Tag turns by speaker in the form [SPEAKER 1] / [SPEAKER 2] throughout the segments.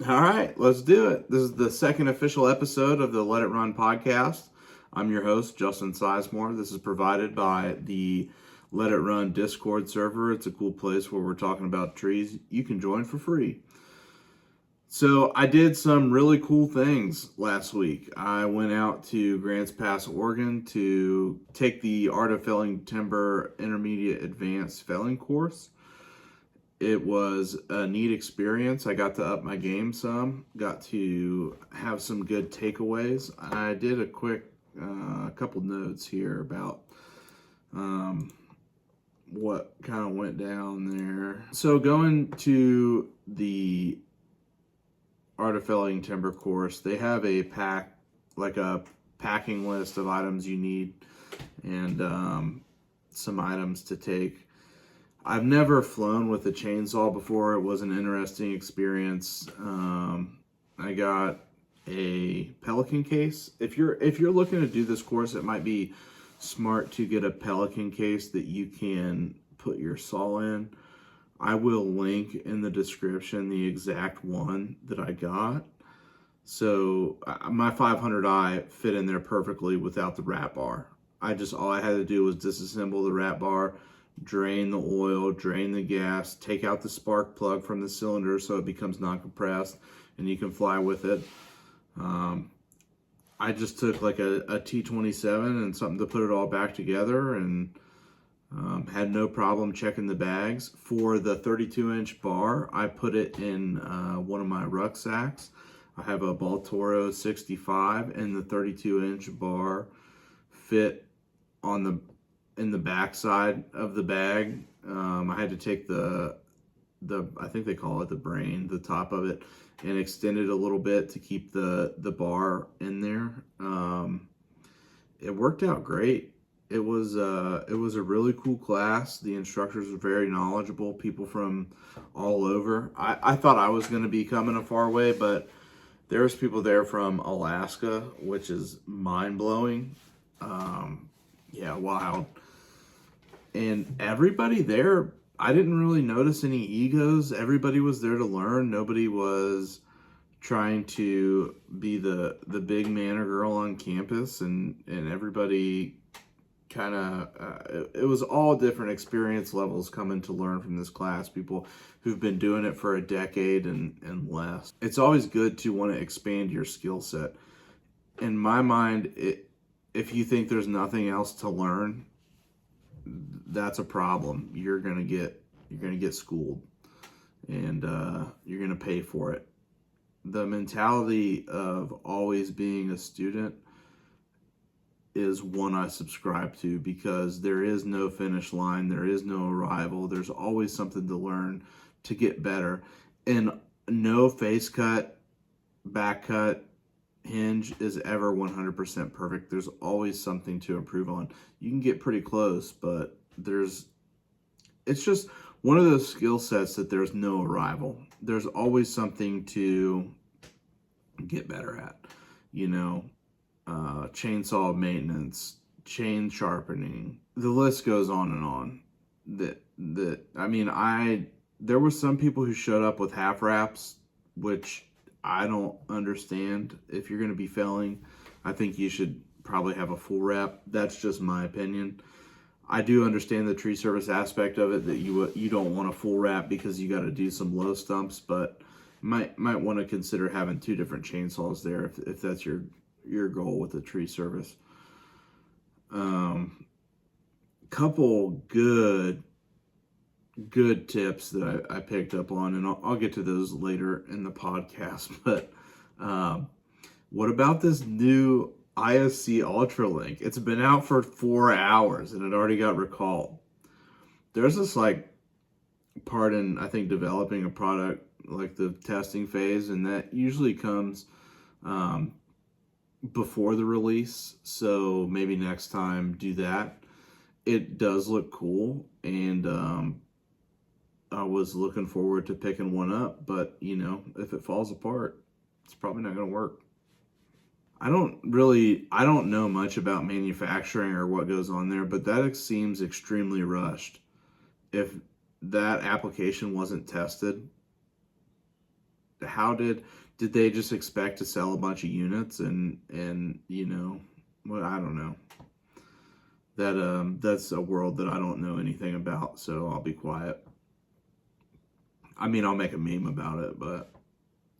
[SPEAKER 1] All right, let's do it. This is the second official episode of the Let It Run podcast. I'm your host, Justin Sizemore. This is provided by the Let It Run Discord server. It's a cool place where we're talking about trees. You can join for free. So, I did some really cool things last week. I went out to Grants Pass, Oregon to take the Art of Felling Timber Intermediate Advanced Felling course. It was a neat experience. I got to up my game some, got to have some good takeaways. I did a quick couple notes here about what kind of went down there. So, going to the Art of Felling Timber course, they have a packing list of items you need and some items to take. I've never flown with a chainsaw before. It was an interesting experience. I got a Pelican case. If you're looking to do this course, it might be smart to get a Pelican case that you can put your saw in. I will link in the description the exact one that I got. So my 500i fit in there perfectly without the wrap bar. All I had to do was disassemble the wrap bar, drain the oil, drain the gas, take out the spark plug from the cylinder so it becomes non-compressed and you can fly with it. I just took like a T27 and something to put it all back together and had no problem checking the bags. For the 32-inch bar, I put it in one of my rucksacks. I have a Baltoro 65 and the 32-inch bar fit in the back side of the bag. I had to take the I think they call it the brain, the top of it, and extend it a little bit to keep the bar in there. It worked out great. It was a really cool class. The instructors were very knowledgeable, people from all over. I thought I was going to be coming a far way, but there was people there from Alaska, which is mind-blowing. Yeah, wild. And everybody there, I didn't really notice any egos. Everybody was there to learn. Nobody was trying to be the big man or girl on campus, and everybody kind of it was all different experience levels coming to learn from this class. People who've been doing it for a decade and less. It's always good to want to expand your skill set. In my mind, if you think there's nothing else to learn, that's a problem. You're gonna get schooled, and you're gonna pay for it. The mentality of always being a student is one I subscribe to, because there is no finish line, there is no arrival. There's always something to learn to get better, and no face cut, back cut, hinge is ever 100% perfect. There's always something to improve on. You can get pretty close, but it's just one of those skill sets that there's no arrival. There's always something to get better at, chainsaw maintenance, chain sharpening. The list goes on and on. There were some people who showed up with half wraps, which I don't understand. If you're going to be felling, I think you should probably have a full wrap. That's just my opinion. I do understand the tree service aspect of it, that you don't want a full wrap because you got to do some low stumps, but might want to consider having two different chainsaws there if that's your goal with the tree service. Couple good tips that I picked up on, and I'll get to those later in the podcast. But what about this new ISC Ultralink? It's been out for 4 hours and it already got recalled. There's this part in, I think, developing a product, like the testing phase, and that usually comes before the release. So maybe next time do that. It does look cool, and I was looking forward to picking one up, but if it falls apart, it's probably not going to work. I don't know much about manufacturing or what goes on there, but that seems extremely rushed. If that application wasn't tested, how did they just expect to sell a bunch of units and you know, well, I don't know. That's a world that I don't know anything about, so I'll be quiet. I mean, I'll make a meme about it, but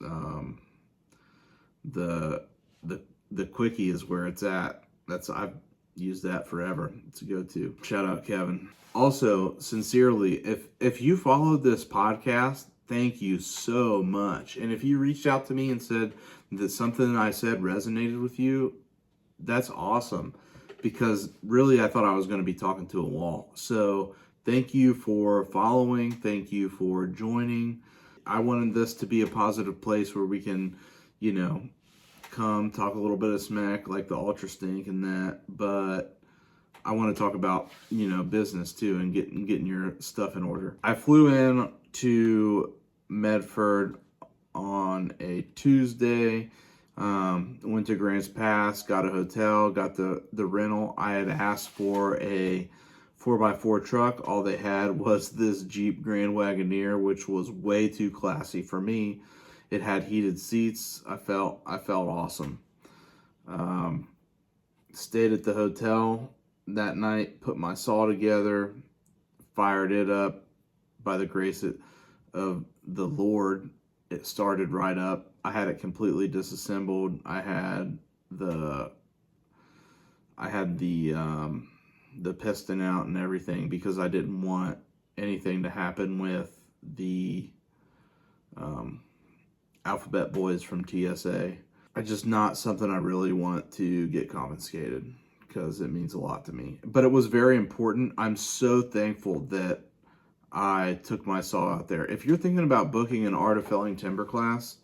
[SPEAKER 1] um, the the the quickie is where it's at. I've used that forever. It's a go-to. Shout out Kevin. Also, sincerely, if you followed this podcast, thank you so much. And if you reached out to me and said that something I said resonated with you, that's awesome. Because really, I thought I was going to be talking to a wall. So thank you for following. Thank you for joining. I wanted this to be a positive place where we can, you know, come talk a little bit of smack like the ultra stink and that, but I want to talk about, you know, business too and getting your stuff in order. I flew in to Medford on a Tuesday. Went to Grants Pass, got a hotel, got the rental. I had asked for a 4x4 truck. All they had was this Jeep Grand Wagoneer, which was way too classy for me. It had heated seats. I felt awesome. Stayed at the hotel that night, put my saw together, fired it up. By the grace of the Lord, it started right up. I had it completely disassembled. I had the piston out and everything because I didn't want anything to happen with the Alphabet Boys from TSA. It's just not something I really want to get confiscated because it means a lot to me. But it was very important. I'm so thankful that I took my saw out there. If you're thinking about booking an Art of Felling Timber class,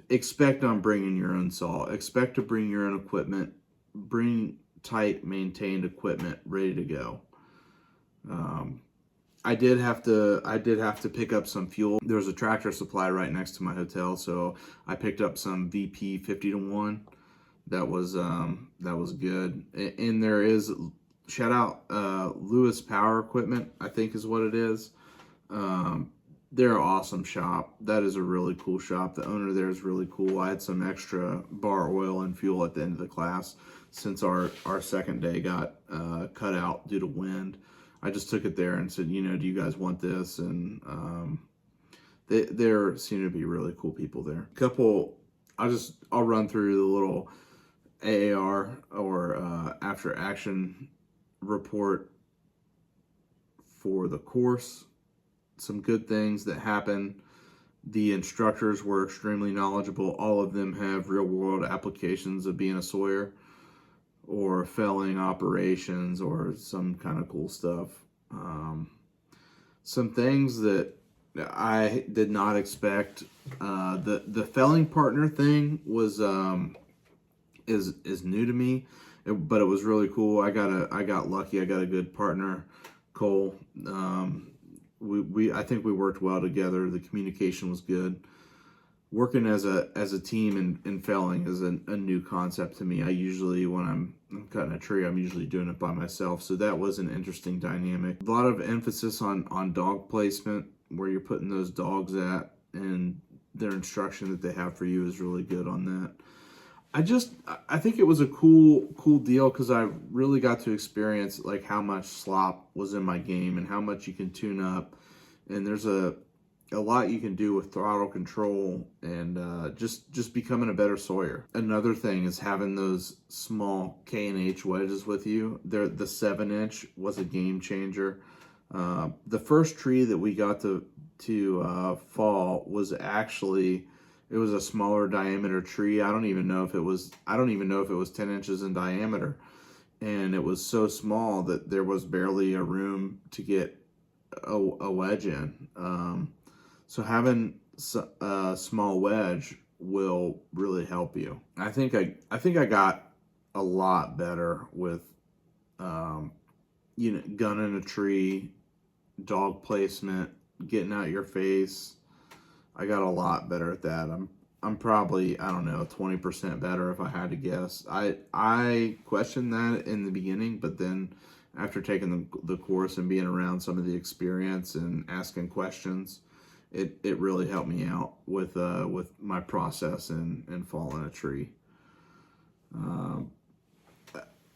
[SPEAKER 1] expect on bringing your own saw. Expect to bring your own equipment. Bring tight, maintained equipment ready to go. I did have to pick up some fuel. There was a Tractor Supply right next to my hotel, so I picked up some VP 50-1. That was good. And there is, shout out Lewis Power Equipment, I think is what it is. They're an awesome shop. That is a really cool shop. The owner there is really cool. I had some extra bar oil and fuel at the end of the class since our second day got cut out due to wind. I just took it there and said, you know, do you guys want this? And there seem to be really cool people there. I'll run through the little AAR or after action report for the course. Some good things that happened. The instructors were extremely knowledgeable. All of them have real world applications of being a sawyer or felling operations or some kind of cool stuff. Some things that I did not expect. The felling partner thing was is new to me, but it was really cool. I got lucky. I got a good partner, Cole. I think we worked well together. The communication was good. Working as a team in felling is a new concept to me. I usually, when I'm cutting a tree, I'm usually doing it by myself. So that was an interesting dynamic. A lot of emphasis on dog placement, where you're putting those dogs at, and their instruction that they have for you is really good on that. I think it was a cool deal because I really got to experience like how much slop was in my game and how much you can tune up. And there's a lot you can do with throttle control and just becoming a better sawyer. Another thing is having those small K&H wedges with you. The 7-inch was a game changer. The first tree that we got to fall was actually, it was a smaller diameter tree. I don't even know if it was 10 inches in diameter, and it was so small that there was barely a room to get a wedge in. So having a small wedge will really help you. I think I got a lot better with gunning a tree, dog placement, getting out your face. I got a lot better at that. I'm probably, I don't know, 20% better if I had to guess. I questioned that in the beginning, but then after taking the course and being around some of the experience and asking questions, it really helped me out with my process and falling a tree. Um,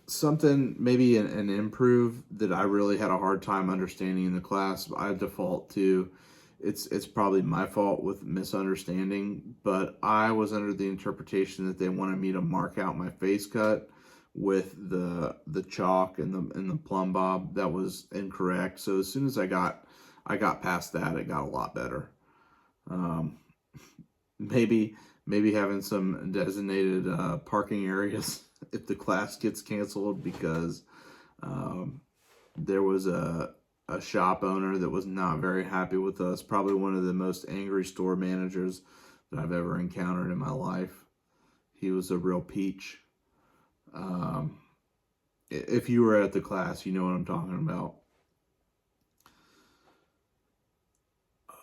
[SPEAKER 1] Something maybe an improve that I really had a hard time understanding in the class. I default to it's probably my fault with misunderstanding, but I was under the interpretation that they wanted me to mark out my face cut with the chalk and the plumb bob. That was incorrect. So as soon as I got past that, it got a lot better. Um, maybe maybe having some designated parking areas if the class gets canceled, because um, there was a shop owner that was not very happy with us. Probably one of the most angry store managers that I've ever encountered in my life. He was a real peach. Um, if you were at the class, you know what I'm talking about.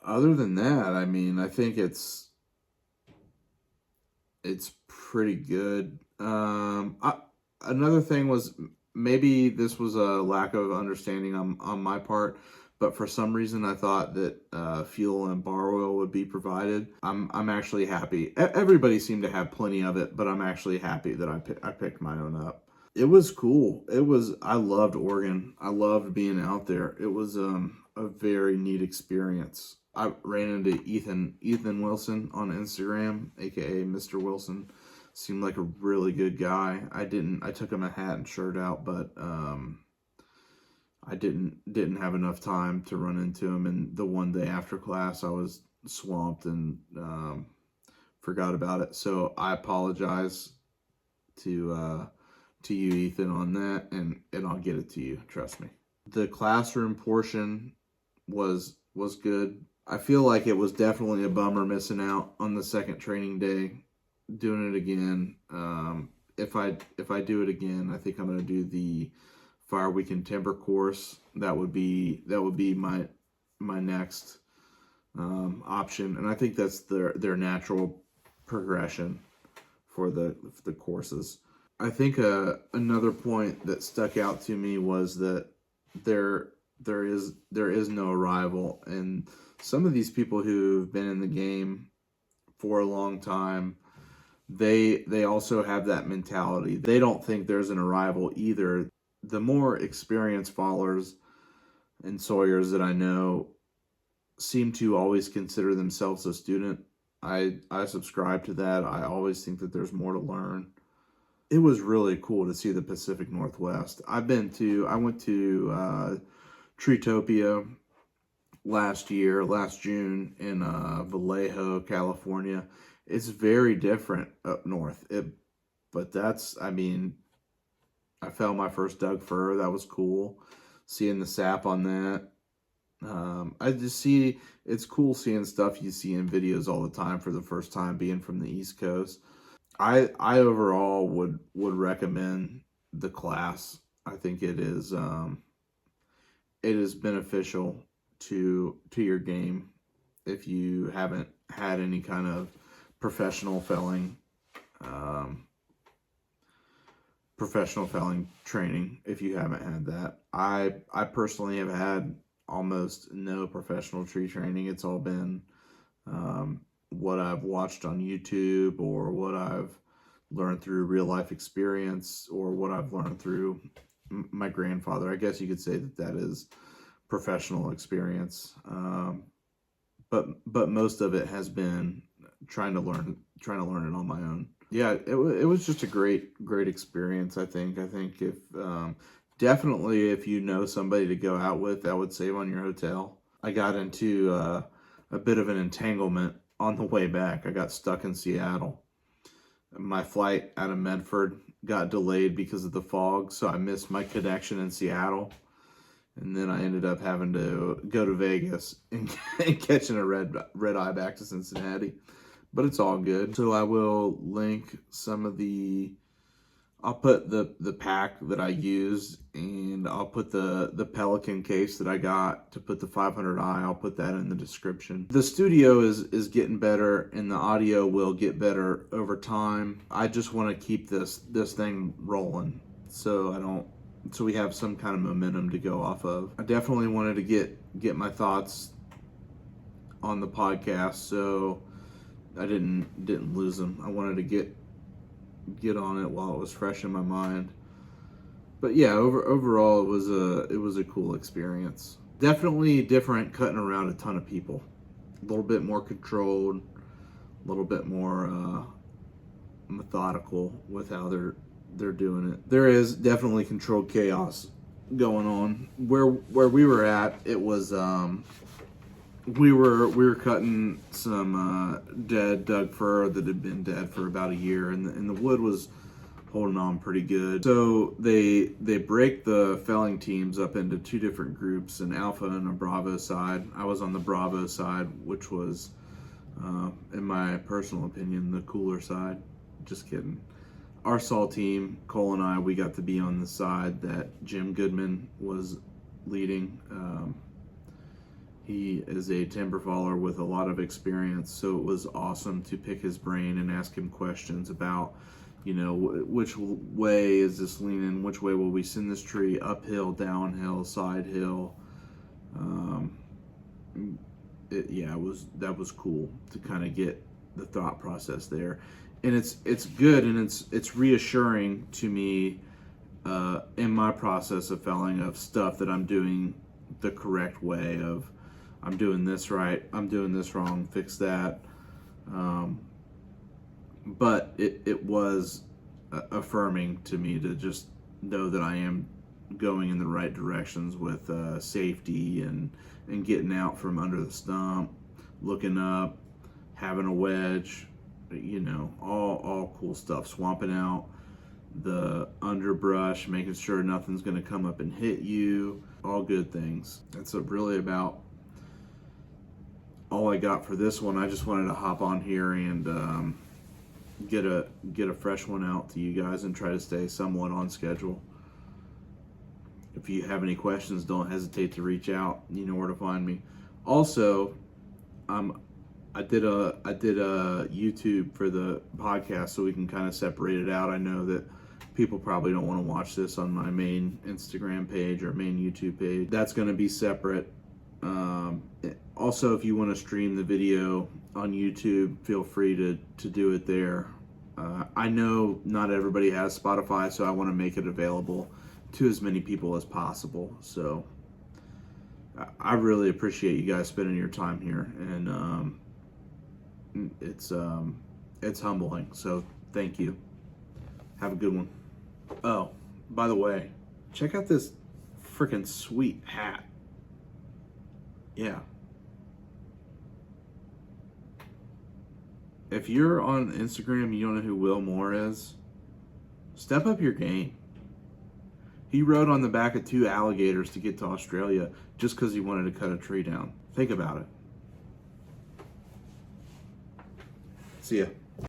[SPEAKER 1] Other than that, I mean, I think it's pretty good. Another thing was, maybe this was a lack of understanding on my part, but for some reason I thought that fuel and bar oil would be provided. I'm actually happy. Everybody seemed to have plenty of it, but I'm actually happy that I picked my own up. It was cool. I loved Oregon. I loved being out there. It was a very neat experience. I ran into Ethan Wilson on Instagram, aka Mr. Wilson. Seemed like a really good guy. I took him a hat and shirt out, but I didn't have enough time to run into him. And the one day after class, I was swamped and forgot about it. So I apologize to you, Ethan, on that, and I'll get it to you. Trust me. The classroom portion was good. I feel like it was definitely a bummer missing out on the second training day. Doing it again. If I do it again, I think I'm going to do the Fire Week and Timber course. That would be my next option, and I think that's their natural progression for the courses. I think another point that stuck out to me was that there is no arrival, and some of these people who've been in the game for a long time, they also have that mentality. They don't think there's an arrival either. The more experienced followers and sawyers that I know seem to always consider themselves a student. I subscribe to that. I always think that there's more to learn. It was really cool to see the Pacific Northwest. I went to Treetopia last June, in Vallejo, California. It's very different up north. But I mean, I found my first Doug fir. That was cool. Seeing the sap on that. I just see, it's cool seeing stuff you see in videos all the time for the first time, being from the East Coast. I overall would recommend the class. I think it is beneficial to your game if you haven't had any kind of professional felling training. If you haven't had that, I personally have had almost no professional tree training. It's all been what I've watched on YouTube, or what I've learned through real life experience, or what I've learned through my grandfather. I guess you could say that is professional experience. But most of it has been trying to learn it on my own. Yeah, it was just a great experience. I think if definitely if you know somebody to go out with, that would save on your hotel. I got into a bit of an entanglement on the way back. I got stuck in Seattle. My flight out of Medford got delayed because of the fog, so I missed my connection in Seattle. And then I ended up having to go to Vegas and catching a red eye back to Cincinnati. But it's all good. So I will link some of I'll put the pack that I used, and I'll put the Pelican case that I got to put the 500i. I'll put that in the description. The studio is getting better, and the audio will get better over time. I just want to keep this thing rolling, so we have some kind of momentum to go off of. I definitely wanted to get my thoughts on the podcast, so I didn't lose them. I wanted to get on it while it was fresh in my mind. But yeah, overall it was a cool experience. Definitely different cutting around a ton of people. A little bit more controlled, a little bit more methodical with how they're doing it. There is definitely controlled chaos going on. Where we were at, it was we were cutting some dead Doug fir that had been dead for about a year, and the wood was holding on pretty good. So they break the felling teams up into two different groups, an alpha and a bravo side. I was on the bravo side, which was, in my personal opinion, the cooler side. Just kidding. Our saw team, Cole and I, we got to be on the side that Jim Goodman was leading. He is a timber faller with a lot of experience, so it was awesome to pick his brain and ask him questions about, which way is this leaning? Which way will we send this tree? Uphill, downhill, side hill. That was cool to kind of get the thought process there, and it's good and it's reassuring to me in my process of felling of stuff that I'm doing the correct way of. I'm doing this right, I'm doing this wrong, fix that. But it was affirming to me to just know that I am going in the right directions with safety and getting out from under the stump, looking up, having a wedge, all cool stuff. Swamping out the underbrush, making sure nothing's going to come up and hit you, all good things. That's really about all I got for this one. I just wanted to hop on here and get a fresh one out to you guys and try to stay somewhat on schedule. If you have any questions, don't hesitate to reach out. You know where to find me. Also, I did a YouTube for the podcast so we can kind of separate it out. I know that people probably don't want to watch this on my main Instagram page or main YouTube page. That's going to be separate. Also, if you want to stream the video on YouTube, feel free to do it there. I know not everybody has Spotify, so I want to make it available to as many people as possible. So I really appreciate you guys spending your time here, and it's humbling. So thank you. Have a good one. Oh, by the way, check out this freaking sweet hat. Yeah. If you're on Instagram and you don't know who Will Moore is, step up your game. He rode on the back of 2 alligators to get to Australia just because he wanted to cut a tree down. Think about it. See ya.